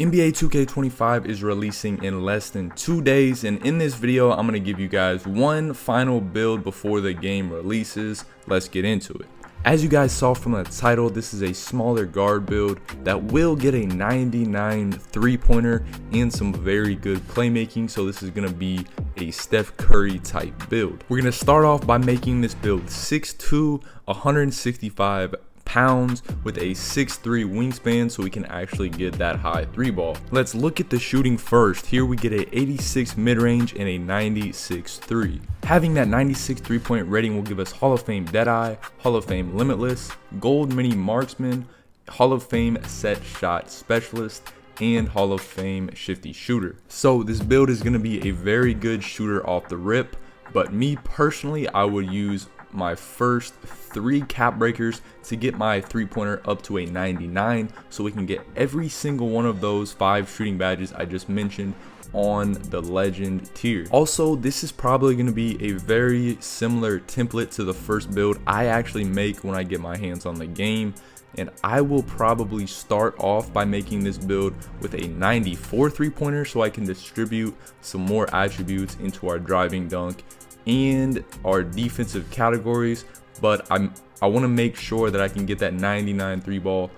NBA 2K25 is releasing in less than 2 days, and in this video I'm going to give you guys one final build before the game releases. Let's get into it. As you guys saw from the title, this is a smaller guard build that will get a 99 three-pointer and some very good playmaking, so this is going to be a Steph Curry type build. We're going to start off by making this build 6'2", 165 pounds with a 6'3" wingspan, so we can actually get that high three ball. Let's look at the shooting first. Here we get a 86 mid-range and a 96 3. Having that 96 3-point rating will give us Hall of Fame Deadeye, Hall of Fame Limitless, Gold Mini Marksman, Hall of Fame Set Shot Specialist, and Hall of Fame Shifty Shooter. So this build is going to be a very good shooter off the rip, but me personally, I would use my first 3 cap breakers to get my three-pointer up to a 99, so we can get every single one of those 5 shooting badges I just mentioned on the legend tier. Also, this is probably going to be a very similar template to the first build I actually make when I get my hands on the game, and I will probably start off by making this build with a 94 three-pointer so I can distribute some more attributes into our driving dunk and our defensive categories, but I want to make sure that I can get that 99 three ball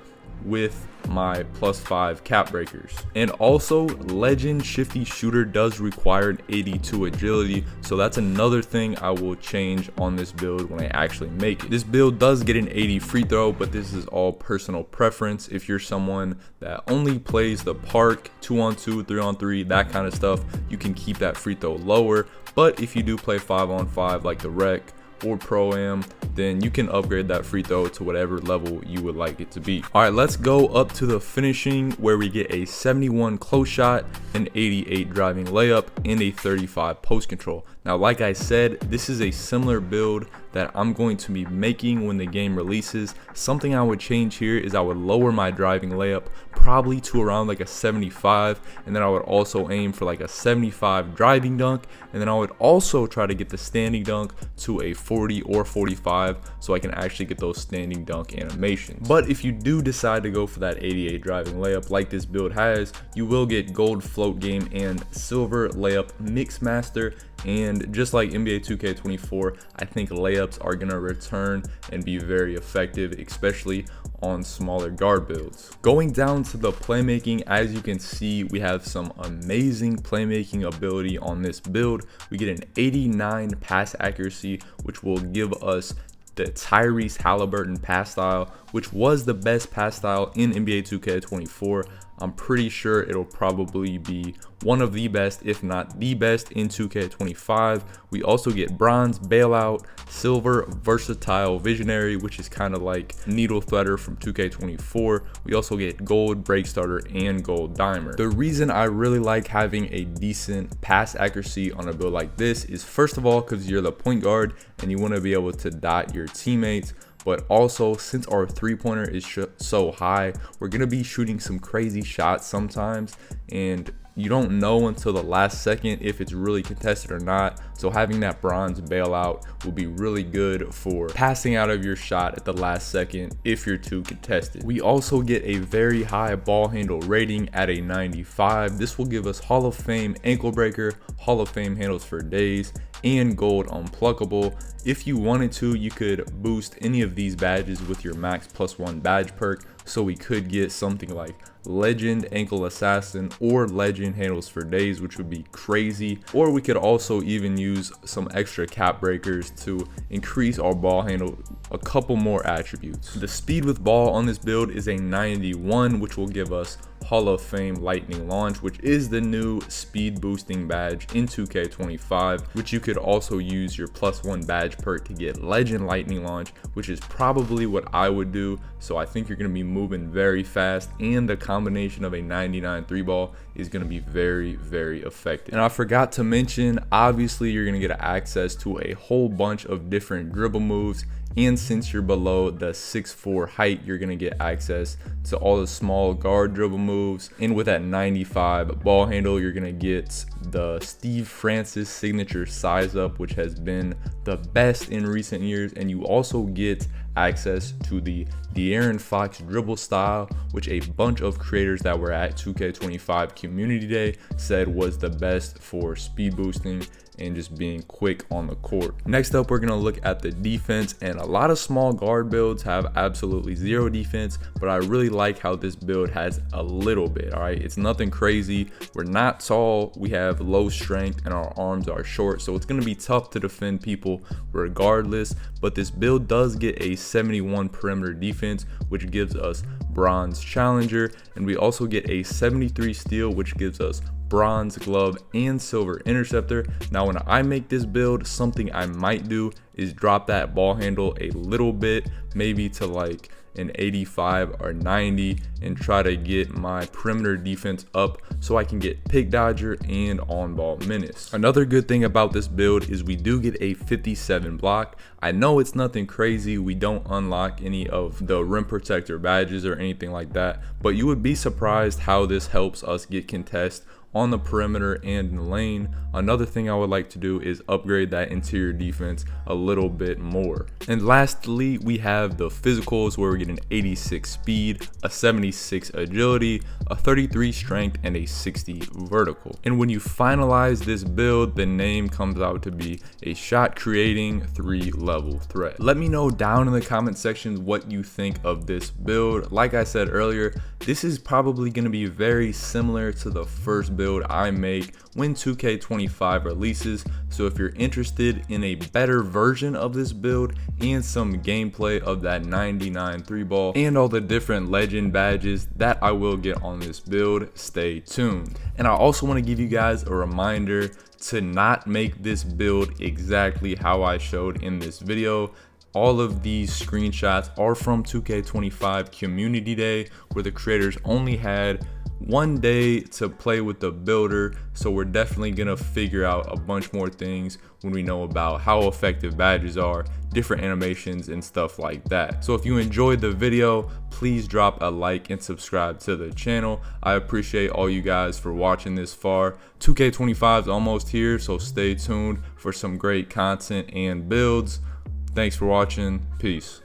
with my +5 cap breakers. And also, legend shifty shooter does require an 82 agility, so that's another thing I will change on this build when I actually make it. This build does get an 80 free throw, but this is all personal preference. If you're someone that only plays the park, 2-on-2, 3-on-3, that kind of stuff, you can keep that free throw lower. But if you do play 5-on-5 like the rec or pro-am, then you can upgrade that free throw to whatever level you would like it to be. All right, let's go up to the finishing, where we get a 71 close shot, an 88 driving layup, and a 35 post control. Now, like I said, this is a similar build that I'm going to be making when the game releases. Something I would change here is I would lower my driving layup probably to around like a 75, and then I would also aim for like a 75 driving dunk, and then I would also try to get the standing dunk to a 40 or 45 so I can actually get those standing dunk animations. But if you do decide to go for that 88 driving layup like this build has, you will get gold float game and silver layup mix master. And just like NBA 2K24, I think layups are gonna return and be very effective, especially on smaller guard builds. Going down to the playmaking, as you can see, we have some amazing playmaking ability on this build. We get an 89 pass accuracy, which will give us the Tyrese Halliburton pass style, which was the best pass style in NBA 2K24. I'm pretty sure it'll probably be one of the best, if not the best, in 2K25. We also get bronze bailout, silver versatile visionary, which is kind of like needle threader from 2K24. We also get gold break starter and gold dimer. The reason I really like having a decent pass accuracy on a build like this is, first of all, because you're the point guard and you want to be able to dot your teammates. But also, since our three-pointer is so high, we're going to be shooting some crazy shots sometimes, and you don't know until the last second if it's really contested or not. So having that bronze bailout will be really good for passing out of your shot at the last second if you're too contested. We also get a very high ball handle rating at a 95. This will give us Hall of Fame ankle breaker, Hall of Fame handles for days, and gold unpluckable. If you wanted to, you could boost any of these badges with your max +1 badge perk, so we could get something like legend ankle assassin or legend handles for days, which would be crazy. Or we could also even use some extra cap breakers to increase our ball handle a couple more attributes. The speed with ball on this build is a 91, which will give us Hall of Fame lightning launch, which is the new speed boosting badge in 2K25, which you could also use your +1 badge perk to get legend lightning launch, which is probably what I would do. So I think you're going to be moving very fast, and the combination of a 99 three ball is going to be very, very effective. And I forgot to mention, obviously you're going to get access to a whole bunch of different dribble moves, and since you're below the 6'4" height, you're going to get access to all the small guard dribble moves. And with that 95 ball handle, you're going to get the Steve Francis signature size up, which has been the best in recent years. And you also get access to the De'Aaron Fox dribble style, which a bunch of creators that were at 2K25 Community Day said was the best for speed boosting and just being quick on the court. Next up, we're gonna look at the defense, and a lot of small guard builds have absolutely zero defense, but I really like how this build has a little bit. All right, it's nothing crazy. We're not tall, we have low strength, and our arms are short, so it's gonna be tough to defend people regardless. But this build does get a 71 perimeter defense, which gives us bronze challenger, and we also get a 73 steal, which gives us bronze glove and silver interceptor. Now when I make this build, something I might do is drop that ball handle a little bit, maybe to like an 85 or 90, and try to get my perimeter defense up so I can get pick dodger and on ball menace. Another good thing about this build is we do get a 57 block. I know it's nothing crazy, we don't unlock any of the rim protector badges or anything like that, but you would be surprised how this helps us get contest on the perimeter and in the lane. Another thing I would like to do is upgrade that interior defense a little bit more. And lastly, we have the physicals, where we get an 86 speed, a 76 agility, a 33 strength, and a 60 vertical. And when you finalize this build, the name comes out to be a shot creating 3-level threat. Let me know down in the comment section what you think of this build. Like I said earlier, this is probably going to be very similar to the first build I make when 2K25 releases. So if you're interested in a better version of this build and some gameplay of that 99 3-ball and all the different legend badges that I will get on this build, stay tuned. And I also want to give you guys a reminder to not make this build exactly how I showed in this video. All of these screenshots are from 2K25 Community Day, where the creators only had one day to play with the builder, so we're definitely gonna figure out a bunch more things when we know about how effective badges are, different animations, and stuff like that. So if you enjoyed the video, please drop a like and subscribe to the channel. I appreciate all you guys for watching this far. 2K25 is almost here, so stay tuned for some great content and builds. Thanks for watching. Peace.